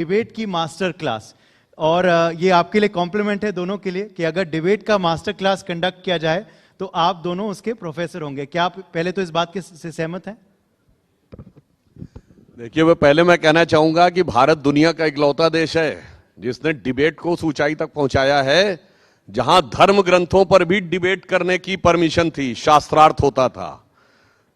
Debate की master class, और ये आपके लिए कॉम्प्लीमेंट है दोनों के लिए कि अगर डिबेट का मास्टर क्लास कंडक्ट किया जाए तो आप दोनों उसके प्रोफेसर होंगे। क्या आप पहले तो इस बात के से सहमत हैं? देखिए, मैं कहना चाहूंगा कि भारत दुनिया का इकलौता देश है जिसने डिबेट को उस ऊंचाई तक पहुंचाया है जहां धर्म ग्रंथों पर भी डिबेट करने की परमिशन थी, शास्त्रार्थ होता था।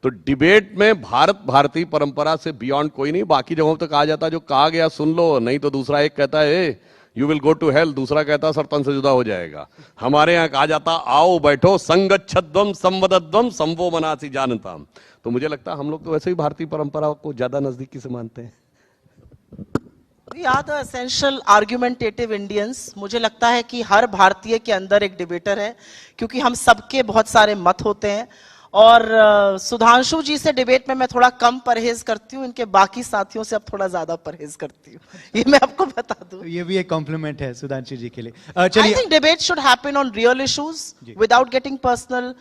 तो डिबेट में भारतीय परंपरा से बियॉन्ड कोई नहीं। बाकी जगहों तक आ जाता जो कहा गया सुन लो, नहीं तो दूसरा एक कहता है you will go to hell, दूसरा कहता सर तन से जुदा हो जाएगा। हमारे यहाँ कहा जाता आओ बैठो, संगच्छध्वम संवदध्वम संवो मनासी जानता। तो मुझे लगता है हम लोग तो वैसे ही भारतीय परंपरा को ज्यादा नजदीकी से मानते हैं। We are the essential argumentative Indians। मुझे लगता है कि हर भारतीय के अंदर एक डिबेटर है, क्योंकि हम सबके बहुत सारे मत होते हैं। और सुधांशु जी से डिबेट में मैं थोड़ा कम परहेज करती हूँ, इनके बाकी साथियों से अब थोड़ा ज्यादा परहेज करती हूँ, ये मैं आपको बता दूं। ये भी एक कॉम्प्लीमेंट है सुधांशु जी के लिए। I think debate should happen on real issues without getting personal.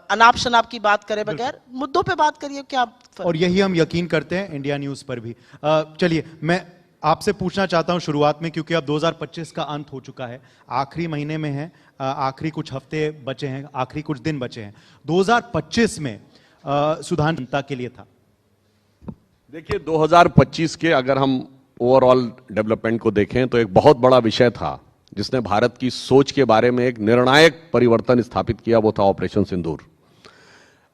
अनाप शनाप की बात करे बगैर मुद्दों पे बात करिए। क्या और यही हम यकीन करते हैं इंडिया न्यूज पर भी। चलिए, मैं आपसे पूछना चाहता हूं शुरुआत में, क्योंकि अब 2025 का अंत हो चुका है, आखिरी महीने में है, आखिरी कुछ हफ्ते बचे हैं, आखिरी कुछ दिन बचे हैं। 2025 में सुधांशु जनता के लिए था। देखिए, 2025 के अगर हम ओवरऑल डेवलपमेंट को देखें तो एक बहुत बड़ा विषय था जिसने भारत की सोच के बारे में एक निर्णायक परिवर्तन स्थापित किया, वो था ऑपरेशन सिंदूर।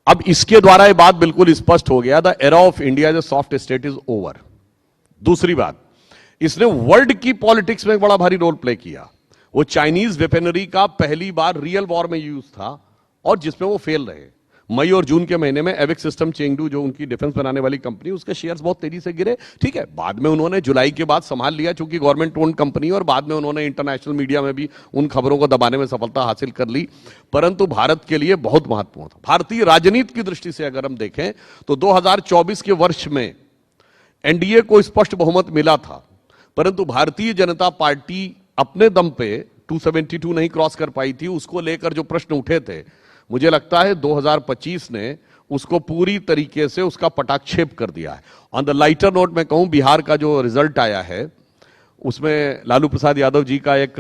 अब इसके द्वारा यह बात बिल्कुल स्पष्ट हो गया, the era of India as a soft state is over. दूसरी बात, इसने वर्ल्ड की पॉलिटिक्स में एक बड़ा भारी रोल प्ले किया। वो चाइनीज वेपनरी का पहली बार रियल वॉर में यूज था और जिसमें वो फेल रहे। मई और जून के महीने में एविक सिस्टम चेंगडू, जो उनकी डिफेंस बनाने वाली कंपनी, उसके शेयर्स बहुत तेजी से गिरे। ठीक है, बाद में उन्होंने जुलाई के बाद संभाल लिया चूंकि गवर्नमेंट ओन्ड कंपनी, और बाद में उन्होंने इंटरनेशनल मीडिया में भी उन खबरों को दबाने में सफलता हासिल कर ली। परंतु भारत के लिए बहुत महत्वपूर्ण था। भारतीय राजनीति की दृष्टि से अगर हम देखें तो 2024 के वर्ष में एनडीए को स्पष्ट बहुमत मिला था, परंतु भारतीय जनता पार्टी अपने दम पे 272 नहीं क्रॉस कर पाई थी। उसको लेकर जो प्रश्न उठे थे, मुझे लगता है 2025 ने उसको पूरी तरीके से उसका पटाक्षेप कर दिया है। ऑन द लाइटर नोट मैं कहूं, बिहार का जो रिजल्ट आया है उसमें लालू प्रसाद यादव जी का एक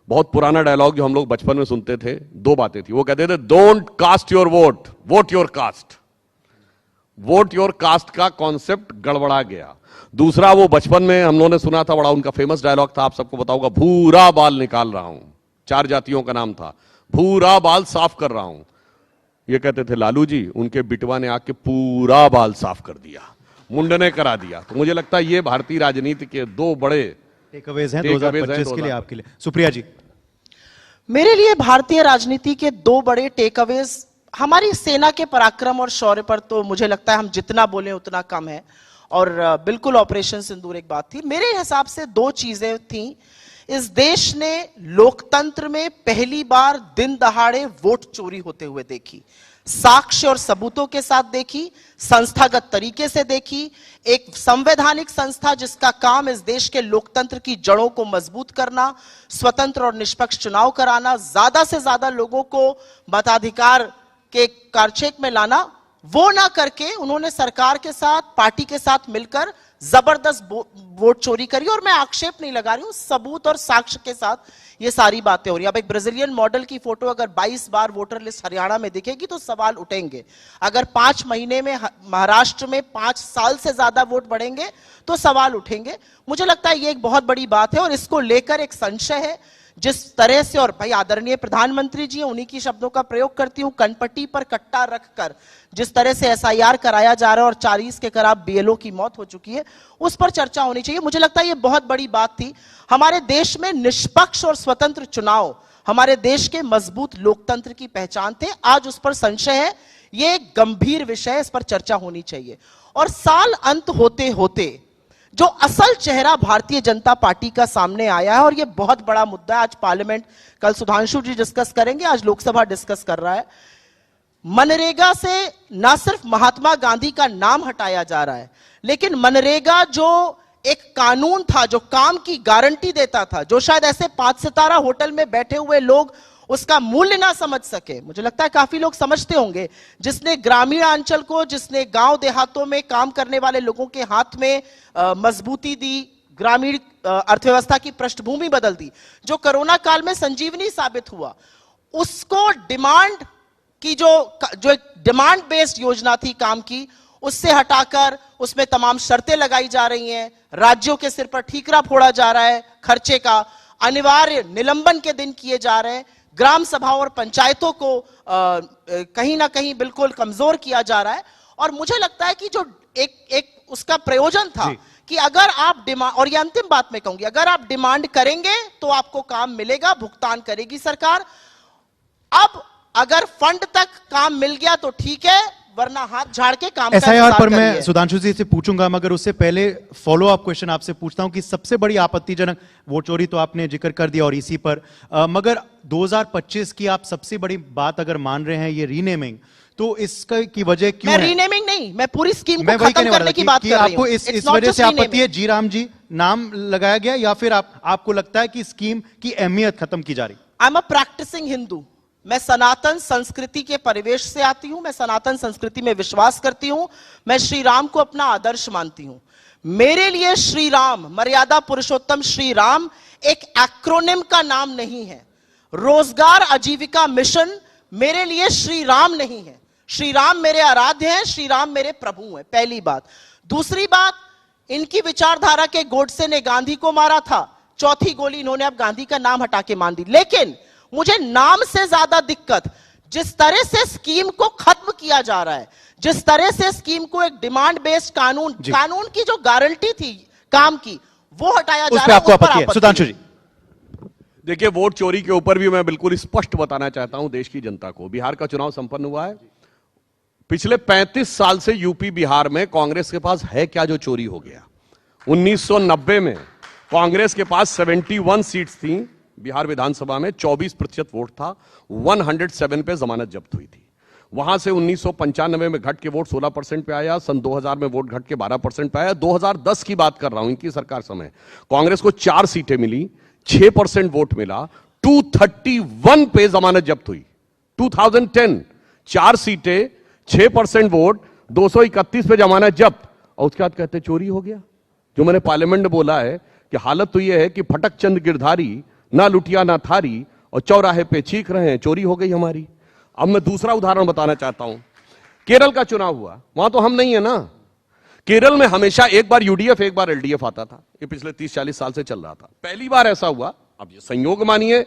बहुत पुराना डायलॉग जो हम लोग बचपन में सुनते थे, दो बातें थी। वो कहते थे don't cast your vote, vote your caste. Vote your caste का कॉन्सेप्ट गड़बड़ा गया। दूसरा, वो बचपन में हम लोगों ने सुना था, बड़ा उनका फेमस डायलॉग था, आप सबको बताऊंगा, भूरा बाल निकाल रहा हूं। 4 जातियों का नाम था, भूरा बाल साफ कर रहा हूं। ये कहते थे लालू जी, उनके बिटवा ने आके पूरा बाल साफ कर दिया, मुंडने करा दिया। तो मुझे लगता है ये भारतीय राजनीति के दो बड़े टेकअवेज हैं 2025 के लिए आपके लिए। सुप्रिया जी। मेरे लिए भारतीय राजनीति के 2 बड़े टेकअवेज, हमारी सेना के पराक्रम और शौर्य पर तो मुझे लगता है हम जितना बोले उतना कम है, और बिल्कुल ऑपरेशन सिंदूर एक बात थी। मेरे हिसाब से 2 चीजें थी। इस देश ने लोकतंत्र में पहली बार दिन दहाड़े वोट चोरी होते हुए देखी, साक्ष्य और सबूतों के साथ देखी, संस्थागत तरीके से देखी। एक संवैधानिक संस्था जिसका काम इस देश के लोकतंत्र की जड़ों को मजबूत करना, स्वतंत्र और निष्पक्ष चुनाव कराना, ज्यादा से ज्यादा लोगों को मताधिकार के कारछेक में लाना, वो ना करके उन्होंने सरकार के साथ, पार्टी के साथ मिलकर जबरदस्त वोट चोरी करी। और मैं आक्षेप नहीं लगा रही हूं, सबूत और साक्ष्य के साथ ये सारी बातें हो रही। अब एक ब्राजीलियन मॉडल की फोटो अगर 22 बार वोटर लिस्ट हरियाणा में दिखेगी तो सवाल उठेंगे। अगर 5 महीने में महाराष्ट्र में 5 साल से ज्यादा वोट बढ़ेंगे तो सवाल उठेंगे। मुझे लगता है ये एक बहुत बड़ी बात है और इसको लेकर एक संशय है। जिस तरह से, और भाई आदरणीय प्रधानमंत्री जी, उन्हीं की शब्दों का प्रयोग करती हूं, कनपट्टी पर कट्टा रखकर जिस तरह से एसआईआर कराया जा रहा है और 40 के करीब बीएलओ की मौत हो चुकी है, उस पर चर्चा होनी चाहिए। मुझे लगता है ये बहुत बड़ी बात थी। हमारे देश में निष्पक्ष और स्वतंत्र चुनाव हमारे देश के मजबूत लोकतंत्र की पहचान थे। आज उस पर संशय है, ये एक गंभीर विषय, इस पर चर्चा होनी चाहिए। और साल अंत होते होते जो असल चेहरा भारतीय जनता पार्टी का सामने आया है, और यह बहुत बड़ा मुद्दा है, आज पार्लियामेंट, कल सुधांशु जी डिस्कस करेंगे, आज लोकसभा डिस्कस कर रहा है। मनरेगा से ना सिर्फ महात्मा गांधी का नाम हटाया जा रहा है, लेकिन मनरेगा जो एक कानून था, जो काम की गारंटी देता था, जो शायद ऐसे 5 सितारा होटल में बैठे हुए लोग उसका मूल्य ना समझ सके, मुझे लगता है काफी लोग समझते होंगे, जिसने ग्रामीण अंचल को, जिसने गांव देहातों में काम करने वाले लोगों के हाथ में मजबूती दी, ग्रामीण अर्थव्यवस्था की पृष्ठभूमि बदल दी, जो कोरोना काल में संजीवनी साबित हुआ, उसको डिमांड की जो एक डिमांड बेस्ड योजना थी काम की, उससे हटाकर उसमें तमाम शर्तें लगाई जा रही हैं, राज्यों के सिर पर ठीकरा फोड़ा जा रहा है, खर्चे का अनिवार्य निलंबन के दिन किए जा रहे हैं, ग्राम सभाओं और पंचायतों को कहीं ना कहीं बिल्कुल कमजोर किया जा रहा है। और मुझे लगता है कि जो एक उसका प्रयोजन था कि अगर आप डिमांड, और ये अंतिम बात मैं कहूंगी, अगर आप डिमांड करेंगे तो आपको काम मिलेगा, भुगतान करेगी सरकार। अब अगर फंड तक काम मिल गया तो ठीक है, वरना हाथ झाड़ के काम एसआईआर पर मैं सुधांशु जी से पूछूंगा, मगर उससे पहले फॉलो अप क्वेश्चन आपसे पूछता हूं कि सबसे बड़ी आपत्तिजनक वोट चोरी तो आपने जिक्र कर दिया और इसी पर मगर 2025 की आप सबसे बड़ी बात अगर मान रहे हैं ये रीनेमिंग, तो इसका की वजह क्यों है? रीनेमिंग नहीं, मैं पूरी स्कीम को खत्म करने की बात कर रही हूं। आपको इस वजह से आपत्ति है जी राम जी नाम लगाया गया, या फिर आपको लगता है कि स्कीम की अहमियत खत्म की जा रही? I am a practising Hindu, मैं सनातन संस्कृति के परिवेश से आती हूं, मैं सनातन संस्कृति में विश्वास करती हूं, मैं श्री राम को अपना आदर्श मानती हूं। मेरे लिए श्री राम, मर्यादा पुरुषोत्तम श्री राम एक एक्रोनिम का नाम नहीं है। रोजगार आजीविका मिशन मेरे लिए श्री राम नहीं है। श्री राम मेरे आराध्य हैं, श्री राम मेरे प्रभु हैं, पहली बात। दूसरी बात, इनकी विचारधारा के गोडसे ने गांधी को मारा था, चौथी गोली इन्होंने अब गांधी का नाम हटा के मान दी। लेकिन मुझे नाम से ज्यादा दिक्कत, जिस तरह से स्कीम को खत्म किया जा रहा है, जिस तरह से स्कीम को एक डिमांड बेस्ड कानून की जो गारंटी थी काम की, वो हटाया जा रहा है। आपको आपत्ति है? सुधांशु जी देखिए, वोट चोरी के ऊपर भी मैं बिल्कुल स्पष्ट बताना चाहता हूं देश की जनता को। बिहार का चुनाव संपन्न हुआ है, पिछले 35 साल से यूपी बिहार में कांग्रेस के पास है क्या जो चोरी हो गया? 1990 में कांग्रेस के पास 71 सीट्स थी बिहार विधानसभा में, 24% वोट था, 107 पे जमानत जब्त हुई थी। वहां से 1995 में घट के वोट 16% पे आया, सन 2000 में वोट घट के 12% पे आया। 2010 की बात कर रहा हूं, इनकी सरकार समय कांग्रेस को 4 सीटें मिली, 6% वोट मिला, 231 पे जमानत जब्त हुई। 2010 4 सीटें, 6% वोट, 231 पे जमानत जब्त, और उसके बाद कहते चोरी हो गया। जो मैंने पार्लियामेंट में बोला है कि हालत तो यह है कि फटक चंद गिरधारी, ना लुटिया ना थारी, और चौराहे पे चीख रहे हैं चोरी हो गई हमारी। अब मैं दूसरा उदाहरण बताना चाहता हूं। केरल का चुनाव हुआ, वहां तो हम नहीं है ना। केरल में हमेशा एक बार यूडीएफ एक बार एलडीएफ आता था, ये पिछले 30-40 साल से चल रहा था। पहली बार ऐसा हुआ, अब ये संयोग मानिए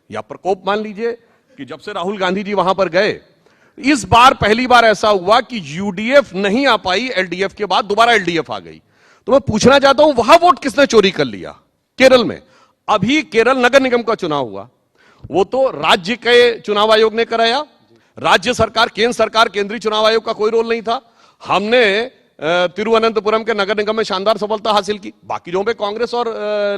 या प्रकोप मान लीजिए, कि जब से राहुल गांधी जी वहां पर गए, इस बार पहली बार ऐसा हुआ कि यूडीएफ नहीं आ पाई, एलडीएफ के बाद दोबारा एलडीएफ आ गई। तो मैं पूछना चाहता हूं वहां वोट किसने चोरी कर लिया केरल में? अभी केरल नगर निगम का चुनाव हुआ, वो तो राज्य के चुनाव आयोग ने कराया, राज्य सरकार, केंद्र सरकार, केंद्रीय चुनाव आयोग का कोई रोल नहीं था। हमने तिरुवनंतपुरम के नगर निगम में शानदार सफलता हासिल की, बाकी जगहों पे कांग्रेस और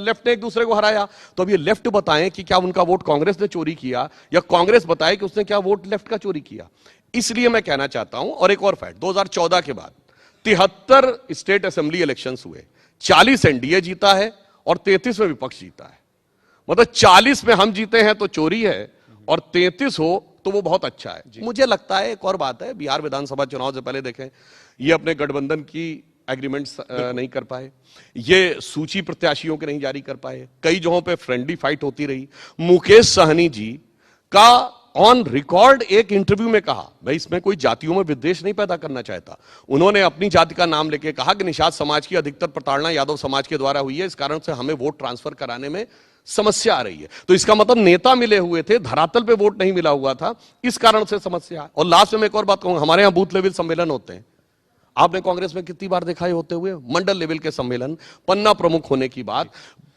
लेफ्ट ने एक दूसरे को हराया। तो अब ये लेफ्ट बताएं कि क्या उनका वोट कांग्रेस ने चोरी किया, या कांग्रेस बताए कि उसने क्या वोट लेफ्ट का चोरी किया? इसलिए मैं कहना चाहता हूं, और एक और फैक्ट, 2014 के बाद 73 स्टेट असेंबली इलेक्शंस हुए, 40 एनडीए जीता है और 33 में विपक्ष जीता है। मतलब 40 में हम जीते हैं तो चोरी है, और 33 हो तो वो बहुत अच्छा है। मुझे लगता है एक और बात है, बिहार विधानसभा चुनाव से पहले देखें, ये अपने गठबंधन की एग्रीमेंट्स नहीं कर पाए, ये सूची प्रत्याशियों के नहीं जारी कर पाए, कई जगहों पे फ्रेंडली फाइट होती रही। मुकेश सहनी जी का ऑन रिकॉर्ड एक इंटरव्यू में कहा, भाई इसमें कोई जातियों में विद्वेष नहीं पैदा करना चाहता। उन्होंने अपनी जाति का नाम लेके कहा कि निषाद समाज की अधिकतर प्रताड़ना यादव समाज के द्वारा हुई है, इस कारण से हमें वोट ट्रांसफर कराने में समस्या आ रही है। तो इसका मतलब नेता मिले हुए थे, धरातल पे वोट नहीं मिला हुआ था, इस कारण से समस्या। और लास्ट में मैं एक और बात कहूंगा, हमारे यहां बूथ लेवल सम्मेलन होते हैं, आपने कांग्रेस में कितनी बार देखा है होते हुए? मंडल लेवल के सम्मेलन, पन्ना प्रमुख होने की बात,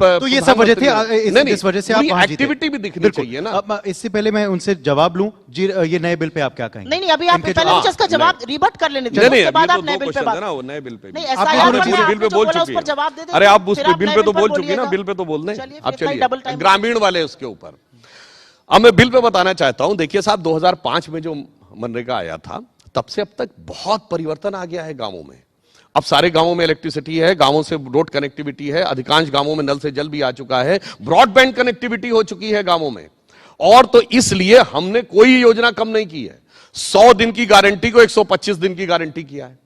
तो ये सब वजह थी, इस वजह से आप एक्टिविटी भी दिखनी चाहिए ना। अब इससे पहले मैं उनसे जवाब लूं जी, ये नए बिल पे आप क्या कहेंगे? नहीं, अभी आप पहले मुझे इसका जवाब रिबट कर लेने दीजिए, उसके बाद आप नए बिल पे बात। वो नए बिल पे नहीं, एसआईआर बिल पे बोल चुकी है। जवाब दे दें। अरे आप उस बिल पे तो बोल चुकी है ना, बिल पे तो बोल दें। अब चलिए ग्रामीण वाले उसके ऊपर, अब मैं बिल पे बताना चाहता हूं। देखिए साहब, 2005 में जो मनरेगा आया था, तब से अब तक बहुत परिवर्तन आ गया है गांवों में। अब सारे गांवों में इलेक्ट्रिसिटी है, गांवों से रोड कनेक्टिविटी है, अधिकांश गांवों में नल से जल भी आ चुका है, ब्रॉडबैंड कनेक्टिविटी हो चुकी है गांवों में। और तो इसलिए हमने कोई योजना कम नहीं की है, 100 दिन की गारंटी को 125 दिन की गारंटी किया है।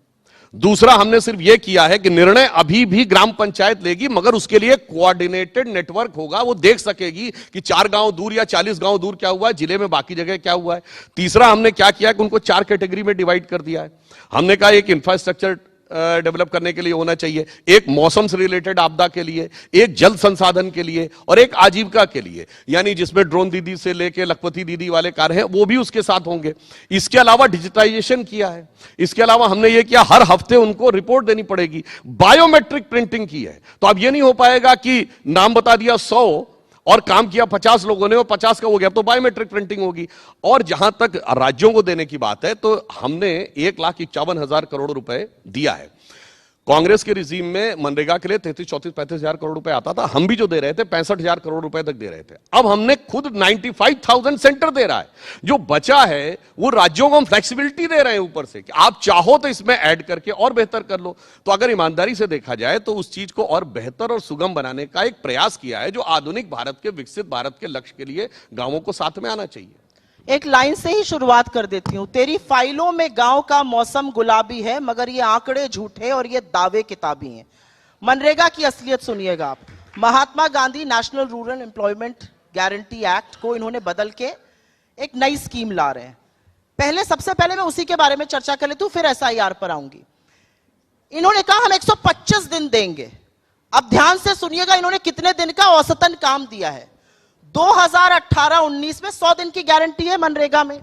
दूसरा, हमने सिर्फ यह किया है कि निर्णय अभी भी ग्राम पंचायत लेगी, मगर उसके लिए कोऑर्डिनेटेड नेटवर्क होगा, वो देख सकेगी कि 4 गांव दूर या 40 गांव दूर क्या हुआ है, जिले में बाकी जगह क्या हुआ है। तीसरा, हमने क्या किया कि उनको 4 कैटेगरी में डिवाइड कर दिया है। हमने कहा एक इंफ्रास्ट्रक्चर डेवलप करने के लिए होना चाहिए, एक मौसम से रिलेटेड आपदा के लिए, एक जल संसाधन के लिए और एक आजीविका के लिए, यानी जिसमें ड्रोन दीदी से लेके लखपति दीदी वाले कार्य हैं वो भी उसके साथ होंगे। इसके अलावा डिजिटाइजेशन किया है। इसके अलावा हमने ये किया हर हफ्ते उनको रिपोर्ट देनी पड़ेगी। बायोमेट्रिक प्रिंटिंग की है, तो अब ये नहीं हो पाएगा कि नाम बता दिया 100 और काम किया 50 लोगों ने और 50 का हो गया, तो बायोमेट्रिक प्रिंटिंग होगी। और जहां तक राज्यों को देने की बात है, तो हमने 1,51,000 करोड़ रुपए दिया है। कांग्रेस के रिजीम में मनरेगा के लिए 33, 34, 35,000 करोड़ रुपए आता था। हम भी जो दे रहे थे 65,000 करोड़ रुपए तक दे रहे थे। अब हमने खुद 95,000 सेंटर दे रहा है। जो बचा है वो राज्यों को हम फ्लेक्सिबिलिटी दे रहे हैं ऊपर से कि आप चाहो तो इसमें ऐड करके और बेहतर कर लो। तो अगर ईमानदारी से देखा जाए तो उस चीज को और बेहतर और सुगम बनाने का एक प्रयास किया है, जो आधुनिक भारत के, विकसित भारत के लक्ष्य के लिए गांवों को साथ में आना चाहिए। एक लाइन से ही शुरुआत कर देती हूं। तेरी फाइलों में गांव का मौसम गुलाबी है, मगर ये आंकड़े झूठे और ये दावे किताबी हैं। मनरेगा की असलियत सुनिएगा आप। Mahatma Gandhi National Rural Employment Guarantee Act को इन्होंने बदल के एक नई स्कीम ला रहे हैं। सबसे पहले मैं उसी के बारे में चर्चा कर लेती हूं, फिर SIR पर आऊंगी। इन्होंने कहा हम 125 दिन देंगे। अब ध्यान से सुनिएगा, इन्होंने कितने दिन का औसतन काम दिया है। 2018-19 में 100 दिन की गारंटी है मनरेगा में।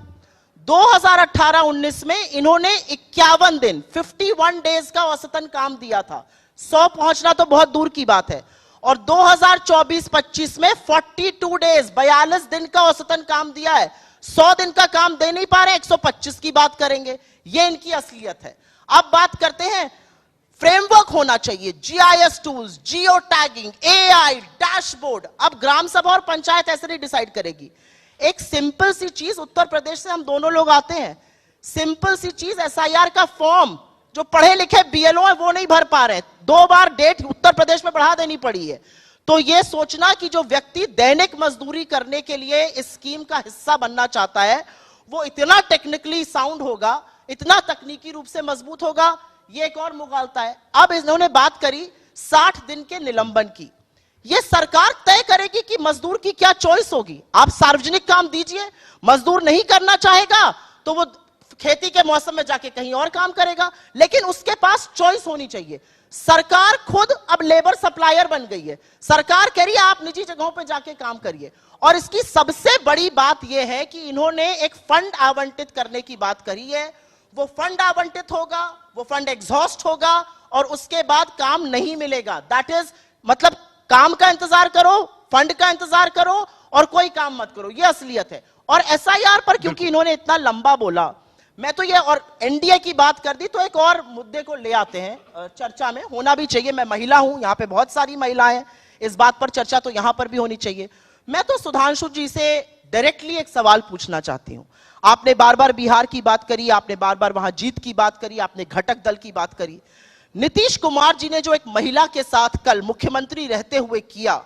2018-19 में इन्होंने 51 दिन 51 डेज का औसतन काम दिया था। 100 पहुंचना तो बहुत दूर की बात है। और 2024-25 में 42 डेज 42 दिन का औसतन काम दिया है। 100 दिन का काम दे नहीं पा रहे, 125 की बात करेंगे। ये इनकी असलियत है। अब बात करते हैं, फ्रेमवर्क होना चाहिए, GIS tools, geo tagging, AI, dashboard. अब ग्राम सभा और पंचायत ऐसे नहीं डिसाइड करेगी। एक सिंपल सी चीज, उत्तर प्रदेश से हम दोनों लोग आते हैं, सिंपल सी चीज SIR का फॉर्म जो पढ़े लिखे BLO है वो नहीं भर पा रहे। 2 बार डेट उत्तर प्रदेश में बढ़ा देनी पड़ी है। तो ये सोचना कि जो व्यक्ति दैनिक मजदूरी करने के लिए इस स्कीम का हिस्सा बनना चाहता है वो इतना टेक्निकली साउंड होगा, इतना तकनीकी रूप से मजबूत होगा, ये एक और मुगालता है। अब इन्होंने बात करी 60 दिन के निलंबन की। ये सरकार तय करेगी कि मजदूर की क्या चॉइस होगी। आप सार्वजनिक काम दीजिए, मजदूर नहीं करना चाहेगा तो वो खेती के मौसम में जाके कहीं और काम करेगा, लेकिन उसके पास चॉइस होनी चाहिए। सरकार खुद अब लेबर सप्लायर बन गई है। सरकार कह रही है आप निजी जगहों पे जाके काम करिए। और इसकी सबसे बड़ी बात यह है कि इन्होंने एक फंड आवंटित करने की बात करी है। वो फंड आवंटित होगा, वो फंड एग्जॉस्ट होगा और उसके बाद काम नहीं मिलेगा। दैट इज मतलब काम का इंतजार करो, फंड का इंतजार करो और कोई काम मत करो। ये असलियत है। और SIR पर क्योंकि इन्होंने इतना लंबा बोला, मैं तो ये और NDA की बात कर दी, तो एक और मुद्दे को ले आते हैं चर्चा में, होना भी चाहिए। मैं महिला हूं, यहां पे बहुत सारी महिलाएं हैं, इस बात पर चर्चा तो यहां पर भी होनी चाहिए। मैं तो सुधांशु जी से डायरेक्टली एक सवाल पूछना चाहती हूं। आपने बार बार बिहार की बात करी, आपने बार बार वहां जीत की बात करी, आपने घटक दल की बात करी। नीतीश कुमार जी ने जो एक महिला के साथ कल मुख्यमंत्री रहते हुए किया,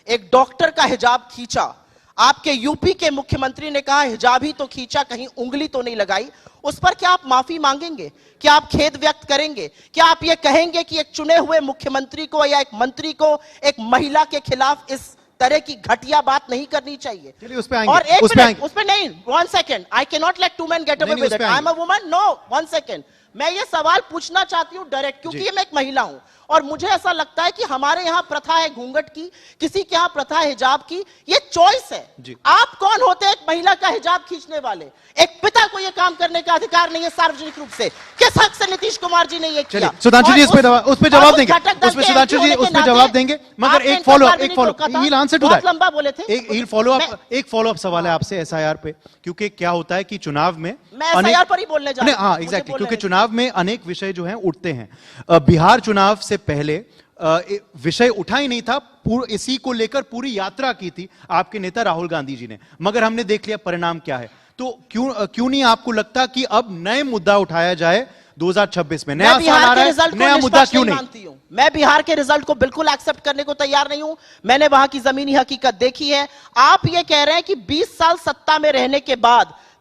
एक डॉक्टर का हिजाब खींचा, आपके यूपी के मुख्यमंत्री ने कहा हिजाब ही तो खींचा, कहीं उंगली तो नहीं लगाई, उस पर क्या आप माफी मांगेंगे? क्या आप खेद व्यक्त करेंगे? क्या आप ये कहेंगे कि एक चुने हुए मुख्यमंत्री को या एक मंत्री को एक महिला के खिलाफ इस तरह की घटिया बात नहीं करनी चाहिए? चलिए उस पे आएंगे। और एक मिनट, उस पे नहीं, 1 second, I can not let 2 men get away with it. I am a woman, no, 1 second. मैं ये सवाल पूछना चाहती हूं डायरेक्ट, क्योंकि मैं एक महिला हूं और मुझे ऐसा लगता है कि हमारे यहां प्रथा है घूंघट की, किसी के यहां प्रथा है हिजाब की। ये चॉइस है। आप कौन होते हैं एक महिला का हिजाब खींचने वाले? एक पिता को ये काम करने का अधिकार नहीं है सार्वजनिक रूप से। किस हक से नीतीश कुमार जी ने ये किया? सुधांशु जी उस पे जवाब देंगे, सुधांशु जी उस पे जवाब देंगे, मगर एक फॉलो आंसर टू दैट। लंबा बोले थे। एक फॉलो अप सवाल है आपसे SIR पे, क्योंकि क्या होता है कि चुनाव में मैं SIR पर ही बोलने जा रहा हूं। हाँ एग्जैक्टली, क्योंकि चुनाव में अनेक विषय जो हैं उठते हैं। बिहार चुनाव से पहले विषय उठा ही नहीं था, इसी को लेकर पूरी यात्रा की थी आपके नेता राहुल गांधी जी ने, मगर हमने देख लिया परिणाम क्या है। तो क्यों नहीं आपको लगता कि अब नए मुद्दा उठाया जाए 2026 में? नया साल आ रहा है, नया मुद्दा क्यों नहीं? मैं बिहार के रिजल्ट को बिल्कुल एक्सेप्ट करने को तैयार नहीं हूं। मैंने वहां की जमीनी हकीकत देखी है। आप ये कह रहे हैं कि 20 साल सत्ता में रहने के बाद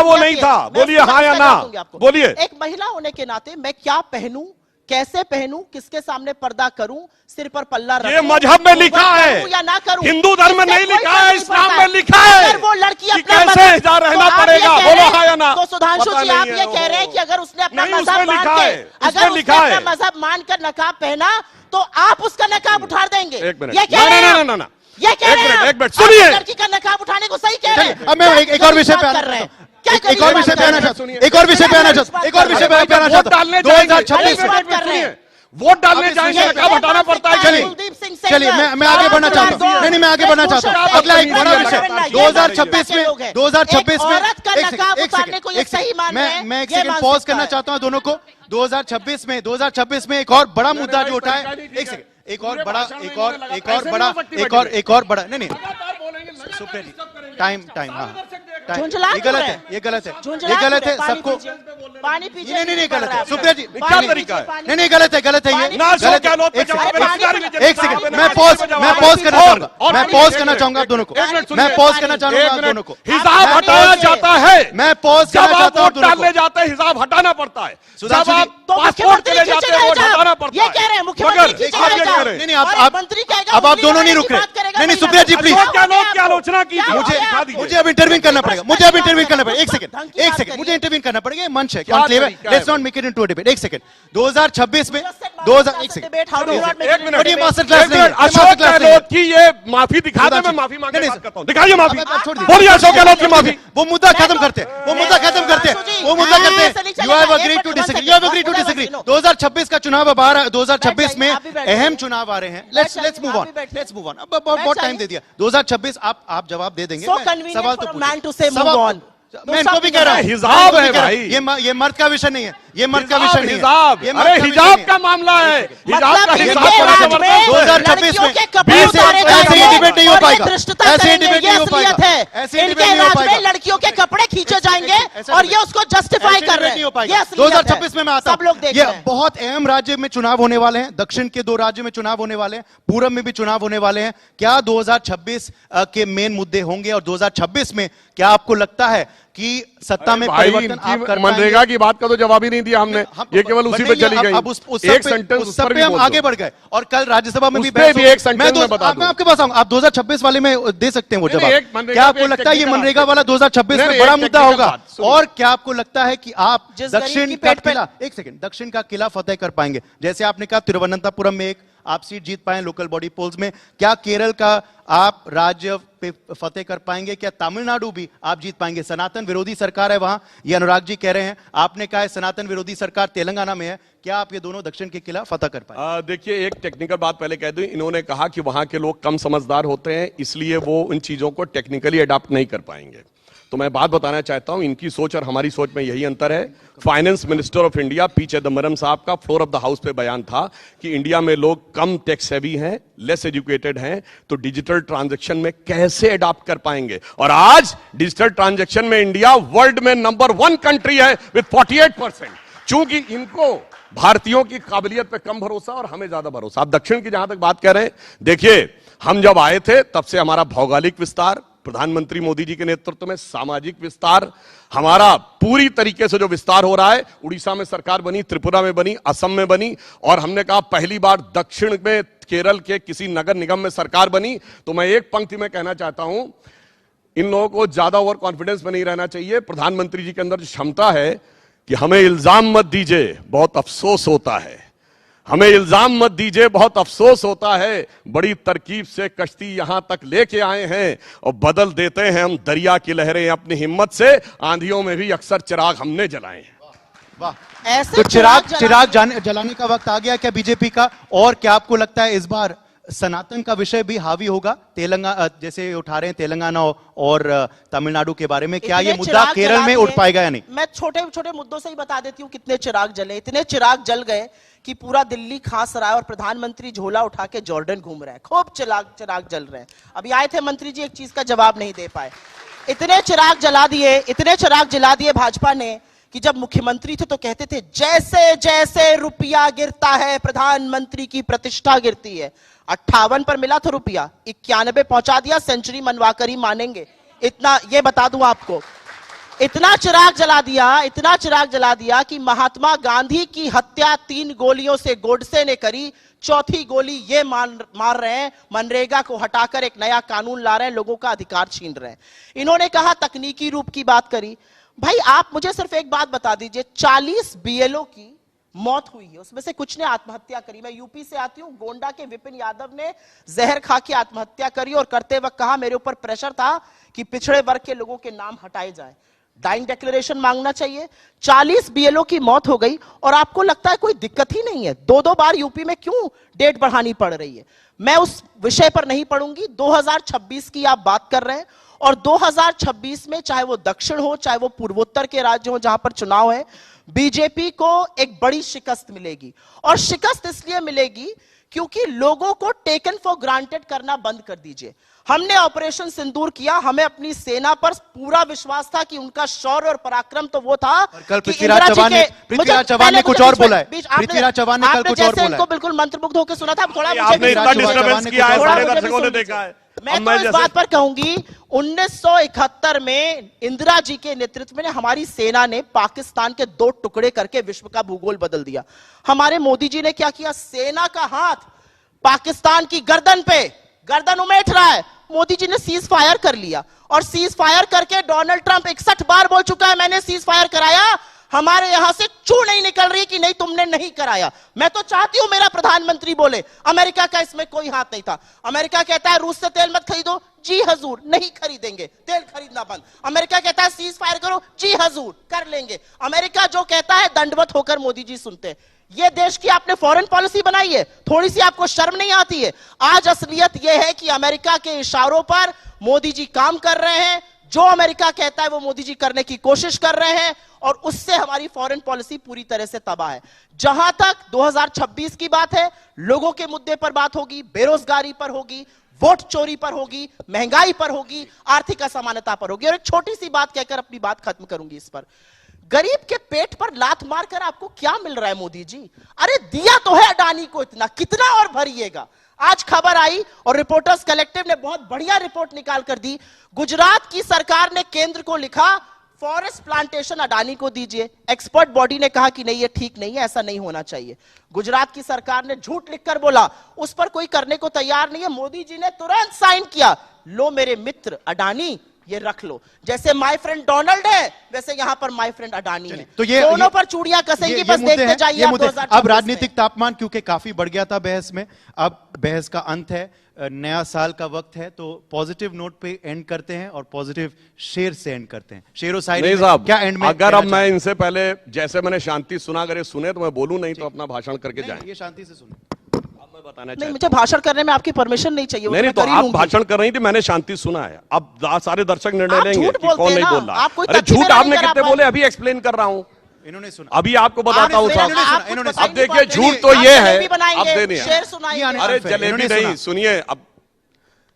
था वो क्या नहीं किया? था? मैं बोलिए उसका हाँ या जवाब ना, दूंगी आपको। बोलिए। एक महिला होने के नाते मैं क्या पहनूं, कैसे पहनूं, किसके सामने पर्दा करूं, सिर पर पल्ला रखूं, ये मजहब में लिखा है या ना करूं, हिंदू धर्म में नहीं लिखा है, इस्लाम में लिखा है। अगर वो लड़की कि अपना कैसे मजहब- हिजाब रहना तो आप ये पड़ेगा, कह बोलो रहे हैं- हाँ या ना। तो सुधांशु पता जी नहीं आप है, ये कह रहे हैं कि अगर उसने अपना नहीं, मजहब उसमें मान लिखा के, है, अगर उसमें उसने लिखा है। अपना मजहब मानकर नकाब पहना तो आप उसका नकाब उठा देंगे। एक मिनट, ये कह रहे हैं ना, ये कह रहे हैं एक मिनट, आप सुनिए। लड़की का नकाब उठाने को सही कह रहे हैं। अब मैं एक और विषय पे आना कर रहे हैं, चाहता हूं। क्या एक और विषय पे आना चाहता हूं, एक और विषय पे आना चाहता हूं, एक और विषय पे आना वोट चाहता डालने हूं। जाएंगे, 2026 एक मिनट, कर रहे हैं। वोट डालने अब इस जाएंगे, विषय नकाब हटाना पड़ता है। चलिए, कुलदीप सिंह चलिए मैं आगे बढ़ना चाहता हूं। नहीं, मैं आगे बढ़ना चाहता हूं। अगला एक बड़ा विषय 2026 में 2026 में औरत का नकाब उतारने को ये सही मान रहे हैं, मैं एक ये सेकंड मान पॉज सकता करना है। चाहता हूं दोनों को। 2026 में एक और बड़ा मुद्दा जो उठा है, एक सेकंड, एक और बड़ा नहीं सुप्रिया जी, टाइम हाँ, झुंझला ये गलत है, ये गलत है, ये गलत है सबको। पानी पीजिए। नहीं गलत है सुप्रिया जी, क्या तरीका है? नहीं गलत है, गलत है ये ना गलत है। गहलोत पे एक जवाब सेकंड, है, एक सेकंड, मैं पॉज करना चाहूंगा, मैं पॉज करना चाहूंगा आप दोनों को, मैं पॉज करना चाहूंगा आप दोनों को। हिजाब हटाया जाता है, मैं पॉज करना जब आप चाहता हूं वोट दोनों डालने को। जाते हैं हिजाब हटाना पड़ता है, जब सुधांशु जी, आप तो पासपोर्ट के लिए मुख्यमंत्री जाते हैं वोट खींचेगा हटाना हिजाब। पड़ता ये है। कह रहे हैं मुख्यमंत्री मगर खींचेगा आप ये कह हिजाब। रहे हैं। नहीं और आप मंत्री कहेगा अब आप मुस्लिम दोनों नहीं महिला रुक की रहे। बात करेगा, नहीं महिला सुप्रिया जी की प्लीज, बात क्या लोग करेगा। की आलोचना की थी, मुझे दिखा दीजिए। मुझे अब इंटरव्यू करना पड़ेगा, मुझे अब इंटरव्यू करना पड़ेगा। एक सेकंड, ढंग की एक बात सेकंड, करिए। मुझे इंटरव्यू करना पड़ेगा। ये मंच है, क्या कॉन्क्लेव है, तरीका है let's not make it into a debate. एक सेकंड, 2026 में 2000 एक सेकंड, एक मिनट, ये मास्टर क्लास नहीं है, ये अशोक मास्टर क्लास नहीं है। गहलोत की ये माफी दिखा दे, मैं सुधांशु, माफी मांग नहीं, के नहीं, बात करता हूं। दिखाइए माफी, आप छोड़ दीजिए। बोलिए अशोक गहलोत की माफी। वो मुद्दा खत्म करते हैं, वो मुद्दा खत्म करते हैं, वो मुद्दा करते हैं। You have agreed to disagree, you have agreed to disagree. 2026 का चुनाव अब आ रहा है, 2026 में अहम चुनाव आ रहे हैं। लेट्स मूव ऑन, अब बहुत टाइम दे दिया। 2026 आप जवाब दे देंगे। So मैं convenient सवाल for तो a man to say पूछूं। move on. मैं इनको भी कह रहा हूं, हिजाब मैं इनको भी है कह रहा हूं। भाई। ये मर्द का विषय नहीं है, ये मर्द का विषय नहीं है। हिजाब, ये मर्द अरे का विषय हिजाब नहीं का है। मामला है, हिजाब का मतलब हिजाब इनके का राज जबरदस्त में है। 2026 में लड़कियों के कपड़े ऐसे उतारे ही जाएंगे डिबेट नहीं हो और ये पाएगा, धृष्टता ऐसे ही करेंगे, डिबेट ये नहीं हो असलियत पाएगा, है। ऐसे ही इनके डिबेट नहीं हो राज में पाएगा। लड़कियों के कपड़े खींचे जाएंगे ऐसे और डिबेट- ये उसको जस्टिफाई ऐसे कर डिबेट रहे नहीं हो हैं। पाएगा। ये असलियत है। 2026 में मैं आता सब लोग देख ये रहे हैं। बहुत अहम राज्य में चुनाव होने वाले हैं, दक्षिण के 2 राज्यों में चुनाव होने वाले हैं, पूरब में भी चुनाव होने वाले हैं। क्या 2026 के मेन मुद्दे होंगे और 2026 में क्या आपको लगता है कि सत्ता में भाई, परिवर्तन आप इनकी कर मनरेगा पाएंगे? की बात का तो जवाब ही नहीं दिया हमने, ये केवल उसी पे चली गई। अब उस एक सेंटेंस उस सब पे हम आगे बढ़ गए और कल राज्यसभा में भी उस पे बहस भी हो- एक sentence में बता मैं आपके पास आऊंगा, आप 2026 वाले में दे सकते हैं वो नहीं, एक जवाब। मनरेगा क्या पे आपको एक लगता है ये technical मनरेगा बात वाला 2026 नहीं, में नहीं, बड़ा एक मुद्दा technical होगा? बात, सुनिए। और क्या आपको लगता है कि आप जिस गरीब दक्षिण की का पेट पे- किला, एक सेकंड, दक्षिण का किला फतेह कर पाएंगे? जैसे आपने कहा तिरुवनंतपुरम में एक आप सीट जीत पाए लोकल बॉडी पोल्स में, क्या केरल का आप राज्य पे फतेह कर पाएंगे? क्या तमिलनाडु भी आप जीत पाएंगे? सनातन विरोधी सरकार है वहां, ये अनुराग जी कह रहे हैं, आपने कहा है सनातन विरोधी सरकार तेलंगाना में है, क्या आप ये दोनों दक्षिण के किला फतेह कर पाएंगे? देखिए, एक टेक्निकल बात पहले कह दूं, इन्होंने कहा कि वहां के लोग कम समझदार होते हैं, इसलिए वो इन चीजों को टेक्निकली अडॉप्ट नहीं कर पाएंगे। तो मैं बात बताना चाहता हूं, इनकी सोच और हमारी सोच में यही अंतर है। Finance minister of India P Chidambaram साहब का फ्लोर ऑफ द हाउस पे बयान था कि इंडिया में लोग कम टैक्स हैवी हैं, लेस एजुकेटेड हैं, तो डिजिटल ट्रांजैक्शन में कैसे अडॉप्ट कर पाएंगे? और आज डिजिटल ट्रांजैक्शन में इंडिया वर्ल्ड में नंबर 1 कंट्री है विद 48%। चूंकि इनको भारतीयों की काबिलियत पे कम भरोसा और हमें ज्यादा भरोसा। आप दक्षिण की जहां तक बात कर रहे हैं, देखिए, हम जब आए थे तब से हमारा भौगोलिक विस्तार, प्रधानमंत्री मोदी जी के नेतृत्व में सामाजिक विस्तार, हमारा पूरी तरीके से जो विस्तार हो रहा है, उड़ीसा में सरकार बनी, त्रिपुरा में बनी, असम में बनी, और हमने कहा पहली बार दक्षिण में केरल के किसी नगर निगम में सरकार बनी। तो मैं एक पंक्ति में कहना चाहता हूं, इन लोगों को ज्यादा ओवर कॉन्फिडेंस में नहीं रहना चाहिए। प्रधानमंत्री जी के अंदर जो क्षमता है कि हमें इल्जाम मत दीजिए, बहुत अफसोस होता है, हमें इल्जाम मत दीजिए, बहुत अफसोस होता है, बड़ी तरकीब से कश्ती यहां तक लेके आए हैं और बदल देते हैं हम दरिया की लहरें अपनी हिम्मत से, आंधियों में भी अक्सर चिराग हमने जलाए हैं। वाह, ऐसे तो चिराग जलाने का वक्त आ गया क्या बीजेपी का? और क्या आपको लगता है इस बार सनातन का विषय भी हावी होगा? तेलंगाना जैसे उठा रहे हैं तेलंगाना और तमिलनाडु के बारे में, क्या ये मुद्दा केरल में उठ पाएगा या नहीं? मैं छोटे छोटे मुद्दों से ही बता देती हूँ कितने चिराग जले। इतने चिराग जल गए कि पूरा दिल्ली खास रहा है और प्रधानमंत्री झोला उठा के जॉर्डन घूम रहे हैं। खूब चिराग जल रहे हैं। अभी आए थे मंत्री जी, एक चीज का जवाब नहीं दे पाए। इतने चिराग जला दिए, इतने चिराग जला दिए भाजपा ने कि जब मुख्यमंत्री थे तो कहते थे जैसे जैसे रुपया गिरता है प्रधानमंत्री की प्रतिष्ठा गिरती है। 58 पर मिला था रुपया, 91 पहुंचा दिया, सेंचुरी मनवाकर ही मानेंगे। इतना ये बता दूं आपको। इतना चिराग जला दिया कि महात्मा गांधी की हत्या 3 गोलियों से गोडसे ने करी, चौथी गोली ये मार रहे हैं, मनरेगा को हटाकर एक नया कानून ला रहे हैं, लोगों का अधिकार छीन रहे हैं। इन्होंने कहा तकनीकी रूप की बात करी। भाई आप मुझे सिर्फ एक बात बता दीजिए, 40 बीएलओ की मौत हुई है, उसमें से कुछ ने आत्महत्या करी। मैं यूपी से आती हूं, गोंडा के विपिन यादव ने जहर खा के आत्महत्या करी और करते वक्त कहा मेरे ऊपर प्रेशर था कि पिछड़े वर्ग के लोगों के नाम हटाए जाए, डाइंग डिक्लेरेशन मांगना चाहिए। 40 बीएलओ की मौत हो गई और आपको लगता है कोई दिक्कत ही नहीं है। 2-2 बार यूपी में क्यों डेट बढ़ानी पड़ रही है? मैं उस विषय पर नहीं पढ़ूंगी। 2026 की आप बात कर रहे हैं और 2026 में चाहे वो दक्षिण हो चाहे वो पूर्वोत्तर के राज्य हो जहां पर चुनाव है, बीजेपी को एक बड़ी शिकस्त मिलेगी। और शिकस्त इसलिए मिलेगी क्योंकि लोगों को टेकन फॉर ग्रांटेड करना बंद कर दीजिए। हमने ऑपरेशन सिंदूर किया, हमें अपनी सेना पर पूरा विश्वास था कि उनका शौर्य और पराक्रम तो वो था। कल पृथ्वीराज चौहान ने कुछ और बोला है। पृथ्वीराज चौहान ने कल कुछ और बोला है। इनको बिल्कुल मंत्रमुग्ध होकर सुना था। थोड़ा आपने इतना डिस्टर्बेंस किया है, सारे दर्शकों ने देखा है। मैं तो इस बात पर कहूंगी 1971 में इंदिरा जी के नेतृत्व में हमारी सेना ने पाकिस्तान के 2 टुकड़े करके विश्व का भूगोल बदल दिया। हमारे मोदी जी ने क्या किया? सेना का हाथ पाकिस्तान की गर्दन उमेट रहा है, मोदी जी ने सीज फायर कर लिया। और सीज फायर करके डोनाल्ड ट्रंप 61 बार बोल चुका है मैंने सीज फायर कराया, हमारे यहां से चू नहीं निकल रही कि नहीं तुमने नहीं कराया। मैं तो चाहती हूं मेरा प्रधानमंत्री बोले अमेरिका का इसमें कोई हाथ नहीं था। अमेरिका कहता है रूस से तेल मत खरीदो, जी हजूर नहीं खरीदेंगे, तेल खरीदना बंद। अमेरिका कहता है सीज फायर करो, जी हजूर कर लेंगे। अमेरिका जो कहता है दंडवत होकर मोदी जी सुनते हैं। ये देश की आपने फॉरेन पॉलिसी बनाई है, थोड़ी सी आपको शर्म नहीं आती है? आज असलियत यह है कि अमेरिका के इशारों पर मोदी जी काम कर रहे हैं, जो अमेरिका कहता है वो मोदी जी करने की कोशिश कर रहे हैं और उससे हमारी फॉरेन पॉलिसी पूरी तरह से तबाह है। जहां तक 2026 की बात है, लोगों के मुद्दे पर बात होगी, बेरोजगारी पर होगी, वोट चोरी पर होगी, महंगाई पर होगी, आर्थिक असमानता पर होगी। और एक छोटी सी बात कहकर अपनी बात खत्म करूंगी इस पर। गरीब के पेट पर लात मारकर आपको क्या मिल रहा है मोदी जी? अरे दिया तो है अडानी को इतना, कितना और भरिएगा? आज खबर आई और रिपोर्टर्स कलेक्टिव ने बहुत बढ़िया रिपोर्ट निकाल कर दी। गुजरात की सरकार ने केंद्र को लिखा फॉरेस्ट प्लांटेशन अडानी को दीजिए। एक्सपर्ट बॉडी ने कहा कि नहीं ये ठीक नहीं है, ऐसा नहीं होना चाहिए। गुजरात की सरकार ने झूठ लिखकर बोला उस पर कोई करने को तैयार नहीं है। मोदी जी ने तुरंत साइन किया, लो मेरे मित्र अडानी ये रख लो। जैसे माय फ्रेंड डोनाल्ड है वैसे यहां पर माय फ्रेंड अडानी है। तो ये दोनों पर चूड़ियां कसेंगी, बस देखते जाइए। अब राजनीतिक तापमान क्योंकि काफी बढ़ गया था बहस में, अब बहस का अंत है, नया साल का वक्त है, तो पॉजिटिव नोट पे एंड करते हैं और पॉजिटिव शेर से एंड करते हैं। शेरो साइड नहीं साहब, क्या एंड में? अगर अब मैं इनसे पहले जैसे मैंने शांति सुना, अगर ये सुने तो मैं बोलूं, नहीं तो अपना भाषण करके जाएं। ये शांति से सुने। बताना नहीं, मुझे भाषण करने में आपकी परमिशन नहीं चाहिए। नहीं, तो आप भाषण कर रही थी, मैंने शांति सुना है। अब सारे दर्शक निर्णय लेंगे कि कौन नहीं बोल रहा। अरे झूठ आपने कितने बोले, अभी एक्सप्लेन कर रहा हूं। इन्होंने सुना, अभी आपको बताता हूं साहब। अब देखिए झूठ तो ये है, अब देने अरे जलेबी नहीं, सुनिए। अब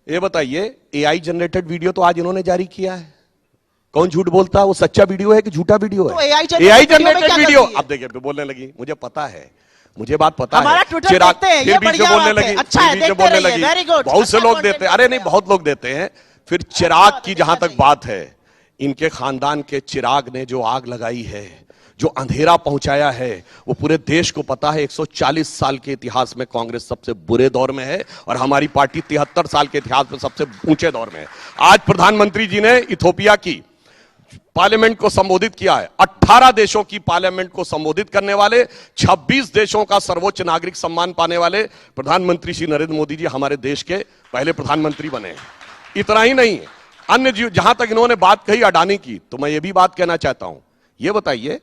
ये बताइए, एआई जनरेटेड वीडियो तो आज इन्होंने जारी किया है। कौन झूठ बोलता है? वो सच्चा वीडियो है कि झूठा वीडियो है? AI generated video. अब देखिए बोलने लगी, मुझे पता है, मुझे बात पता है। चिराग फिर बीच में बोलने लगी, बोलने लगी। बहुत से लोग देते हैं, अरे नहीं बहुत लोग देते हैं। फिर चिराग की जहां तक बात है, इनके खानदान के चिराग ने जो आग लगाई है, जो अंधेरा पहुंचाया है, वो पूरे देश को पता है। 140 साल के इतिहास में कांग्रेस सबसे बुरे दौर में है और हमारी पार्टी 73 साल के इतिहास में सबसे ऊंचे दौर में है। आज प्रधानमंत्री जी ने इथोपिया की पार्लियामेंट को संबोधित किया है। 18 देशों की पार्लियामेंट को संबोधित करने वाले, 26 देशों का सर्वोच्च नागरिक सम्मान पाने वाले प्रधानमंत्री श्री नरेंद्र मोदी जी हमारे देश के पहले प्रधानमंत्री बने हैं। इतना ही नहीं, अन्य जहां तक इन्होंने बात कही अडानी की, तो मैं ये भी बात कहना चाहता हूं। ये बताइए,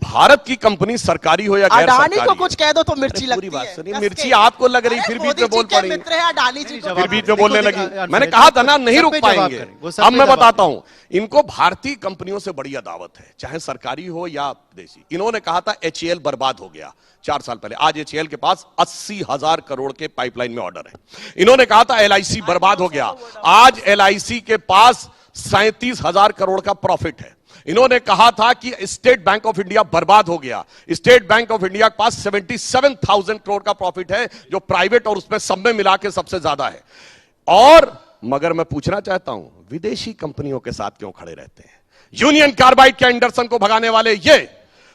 भारत की कंपनी सरकारी हो या गैर सरकारी, को कुछ कह दो तो मिर्ची लगती बात है। सुनिए, मिर्ची आपको लग रही, फिर बीच में बोल पड़ी, फिर बीच में बोलने लगी। मैंने कहा था ना नहीं रुक पाएंगे। अब मैं बताता हूं, इनको भारतीय कंपनियों से बड़ी अदावत है, चाहे सरकारी हो या देशी। इन्होंने कहा था HAL बर्बाद हो गया 4 साल पहले। आज HAL के पास 80,000 करोड़ के पाइपलाइन में ऑर्डर है। इन्होंने कहा था LIC बर्बाद हो गया, आज LIC के पास 37,000 करोड़ का प्रॉफिट है। इन्होंने कहा था कि स्टेट बैंक ऑफ इंडिया बर्बाद हो गया, स्टेट बैंक ऑफ इंडिया के पास 77,000 करोड़ का प्रॉफिट है, जो प्राइवेट और उसमें सब में मिला के सबसे ज्यादा है। और मगर मैं पूछना चाहता हूं, विदेशी कंपनियों के साथ क्यों खड़े रहते हैं? यूनियन कार्बाइड के एंडरसन को भगाने वाले ये,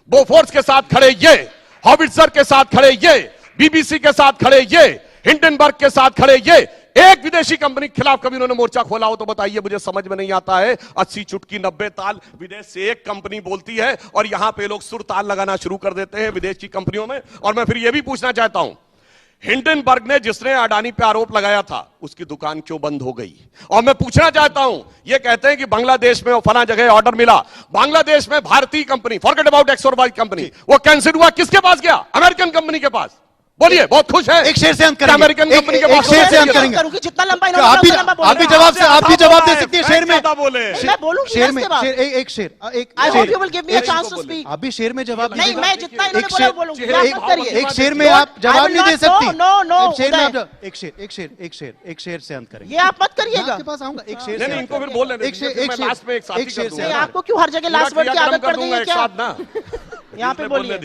बोफोर्स के साथ खड़े ये, हॉविट्जर के साथ खड़े ये, बीबीसी के साथ खड़े ये, हिंडनबर्ग के साथ खड़े ये, एक विदेशी कंपनी के खिलाफ कभी उन्होंने मोर्चा खोला हो तो बताइए, मुझे समझ में नहीं आता है। 80 चुटकी 90 ताल विदेश से एक कंपनी बोलती है और यहां पे लोग सुर ताल लगाना शुरू कर देते हैं विदेश की कंपनियों में। और मैं फिर यह भी पूछना चाहता हूं, हिंडनबर्ग ने जिसने अडानी पे आरोप लगाया था उसकी दुकान क्यों बंद हो गई? और मैं पूछना चाहता हूं, ये कहते हैं कि बांग्लादेश में फला जगह ऑर्डर मिला, बांग्लादेश में भारतीय कंपनी, फॉरगेट अबाउट एक्सोरबाइज कंपनी, वो कैंसिल हुआ, किसके पास गया? अमेरिकन कंपनी के पास। बोलिए, बहुत खुश है। एक शेर से अंत करेंगे, अमेरिकन कंपनी के पास शेर से अंत करेंगे। जितना लंबा आप भी जवाब दे सकती है शेर में। बोले मैं बोलूंगी शेर में एक शेर I hope you will give me a chance to speak. आप भी शेर में जवाब नहीं, मैं जितना इन्होंने बोला बोलूंगी। एक शेर में आप जवाब नहीं दे सकती। नो, शेर में आप एक शेर से अंत करेंगे। ये आप मत करिएगा। आपके पास आऊंगा, एक शेर नहीं, से इनको फिर बोल लेने एक शेर, दीजिए, मैं लास्ट में एक साथी एक शेर कर से दूंगा। आपको क्यों हर जगह लास्ट वर्ड की आदत पड़ गई है क्या? यहाँ पे बोलिए।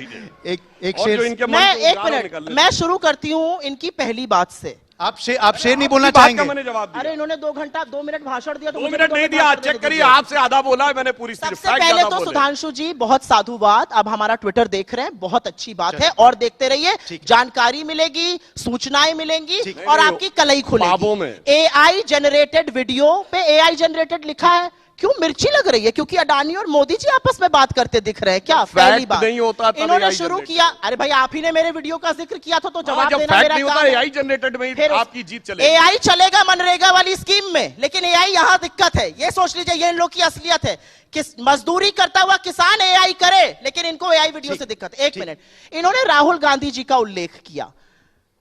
एक शेर। मैं एक मिनट, मैं शुरू करती हूँ इनकी पहली बात से। आप शेर नहीं बोलना चाहेंगे? मैंने जवाब दिया। अरे इन्होंने 2 घंटा 2 मिनट भाषण दिया तो 2 मुझे मिनट भी नहीं 2 दिया, मिनट चेक भाषण करिए, दे दीजिए। आपसे आधा बोला है मैंने, पूरी सबसे पहले तो सुधांशु जी बहुत साधुवाद, अब हमारा ट्विटर देख रहे हैं, बहुत अच्छी बात है और देखते रहिए, जानकारी मिलेगी, सूचनाएं मिलेंगी और आपकी कलई ख्वाबों खुलेगी। में। एआई जनरेटेड वीडियो पे एआई जनरेटेड लिखा है, क्यों मिर्ची लग रही है? क्योंकि अडानी और मोदी जी आपस में बात करते दिख रहे हैं क्या? पहली बात नहीं होता, इन्होंने AI शुरू generated। किया। अरे भाई, आप ही ने मेरे वीडियो का जिक्र किया था तो जवाब जब देना फैक्ट मेरा नहीं होता, काम है। एआई जनरेटेड में ही फिर आपकी जीत चलेगी। एआई चलेगा मनरेगा वाली स्कीम में, लेकिन एआई यहां दिक्कत है। ये सोच लीजिए, ये इन लोग की असलियत है कि मजदूरी करता हुआ किसान एआई करे, लेकिन इनको एआई वीडियो से दिक्कत है। एक मिनट, इन्होंने राहुल गांधी जी का उल्लेख किया।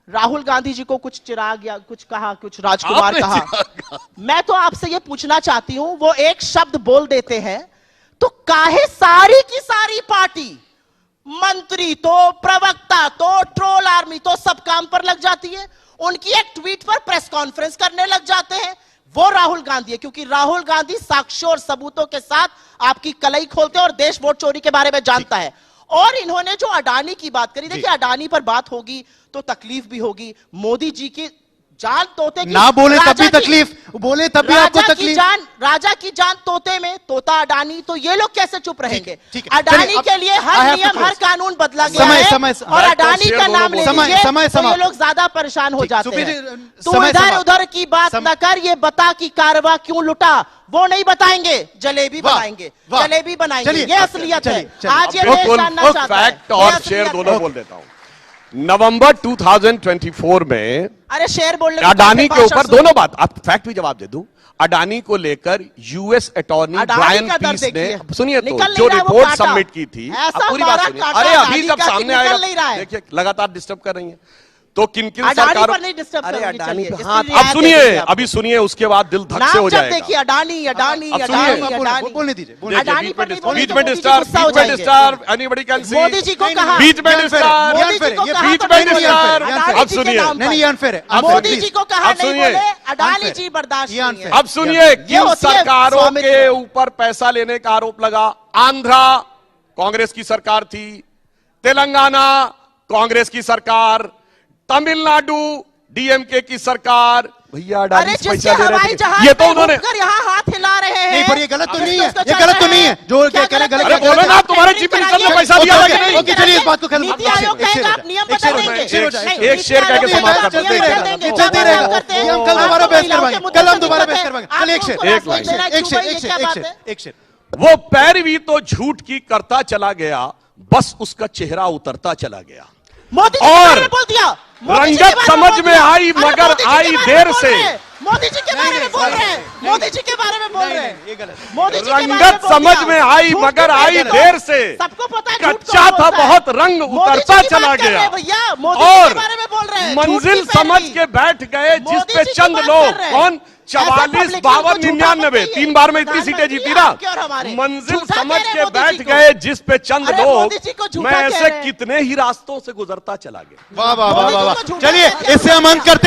राहुल गांधी जी को कुछ चिराग या कुछ कहा, कुछ राजकुमार कहा। मैं तो आपसे ये पूछना चाहती हूं, वो एक शब्द बोल देते हैं तो काहे सारी की सारी पार्टी, मंत्री तो, प्रवक्ता तो, ट्रोल आर्मी तो सब काम पर लग जाती है? उनकी एक ट्वीट पर प्रेस कॉन्फ्रेंस करने लग जाते हैं। वो राहुल गांधी है, क्योंकि राहुल गांधी साक्ष्यों और सबूतों के साथ आपकी कलई खोलते हैं और देश वोट चोरी के बारे में जानता है। और इन्होंने जो अडानी की बात करी, देखिए अडानी पर बात होगी तो तकलीफ भी होगी। मोदी जी की जान तोते की, ना बोले तब भी तकलीफ, बोले तब भी आपको तकलीफ। राजा की जान तोते में, तोता अडानी, तो ये लोग कैसे चुप रहेंगे? ठीक है, अडानी चलिए, के लिए हर नियम, हर कानून बदला गया है और अडानी का नाम ले लीजिए तो ये लोग ज्यादा परेशान हो जाते हैं। तू इधर उधर की बात न कर, ये बता कि कारवा क्यों लुटा, वो नहीं बताएंगे, जलेबी बनाएंगे, जलेबी बनाएंगे। ये असलियत है। आज ये देश जानना चाहता है। फैक्ट और शेयर दोनों बोल देता हूं। नवंबर 2024 में, अरे शेयर बोलने अडानी के ऊपर दोनों बात, आप फैक्ट भी जवाब दे दूं। अडानी को लेकर यूएस अटॉर्नी ब्रायन पीस ने, सुनिए तो, जो रिपोर्ट सबमिट की थी, आप पूरी बात सुनिए। अरे अभी जब सामने आएगा, देखिए लगातार डिस्टर्ब कर रही है तो किन किन सरकारों, अरे अडानी पे, हाँ अब सुनिए, अभी सुनिए, उसके बाद दिल धक से हो जाएगा। देखिए अडानी अडानी अडानी बोलने दीजिए, अडानी पर नहीं बोलने बीच में disturb, anybody can see, Modi ji को कहा, बीच में डिस्टर्ब, बीच में डिस्टर्ब। अब सुनिए, नहीं अनफेयर है। मोदी जी को कहा नहीं बोले, अडानी जी बर्दाश्त नहीं है। अब सुनिए, किन सरकारों के ऊपर पैसा लेने का आरोप लगा? आंध्रा कांग्रेस की सरकार थी, तेलंगाना कांग्रेस की सरकार, तमिलनाडु डीएमके की सरकार। भैया अडानी पैसा दे रहे थे, ये तो उन्होंने यहाँ हाथ हिला रहे हैं। नहीं, पर ये गलत तो नहीं है, ये गलत तो नहीं है जो क्या कह रहे हैं। अरे बोलो ना, तुम्हारे चीफ मिनिस्टर ने पैसा दिया है कि नहीं? ओके, चलिए इस बात को नीति आयोग कहेगा आप नियम बदल देंगे। एक शेर कह के समाप्त कर देंगे। चलते रहेगा, हम कल दोबारा बहस करवाएंगे, कल हम दोबारा बहस करवाएंगे। चलिए एक शेर। वो पैरवी तो झूठ की करता चला गया, बस उसका चेहरा उतरता चला गया। मोदी और बोल दिया, रंगत समझ में आई मगर आई देर से। मोदी जी के बारे में बोल रहे हैं, मोदी जी के बारे में बोल रहे हैं, मोदी जी रंगत समझ में आई मगर आई देर से। सबको पता है कच्चा था बहुत, रंग उतरता चला गया। और मंजिल समझ के बैठ गए जिस पे चंद लोग, कौन? 44, 52, 99, 3 बार में इतनी सीटें जीती ना। मंजिल समझ के बैठ गए जिस पे चंद लोग, मैं ऐसे कितने ही रास्तों से गुजरता चला गया। वाह वाह वाह वाह। चलिए इससे हम अंत करते हैं।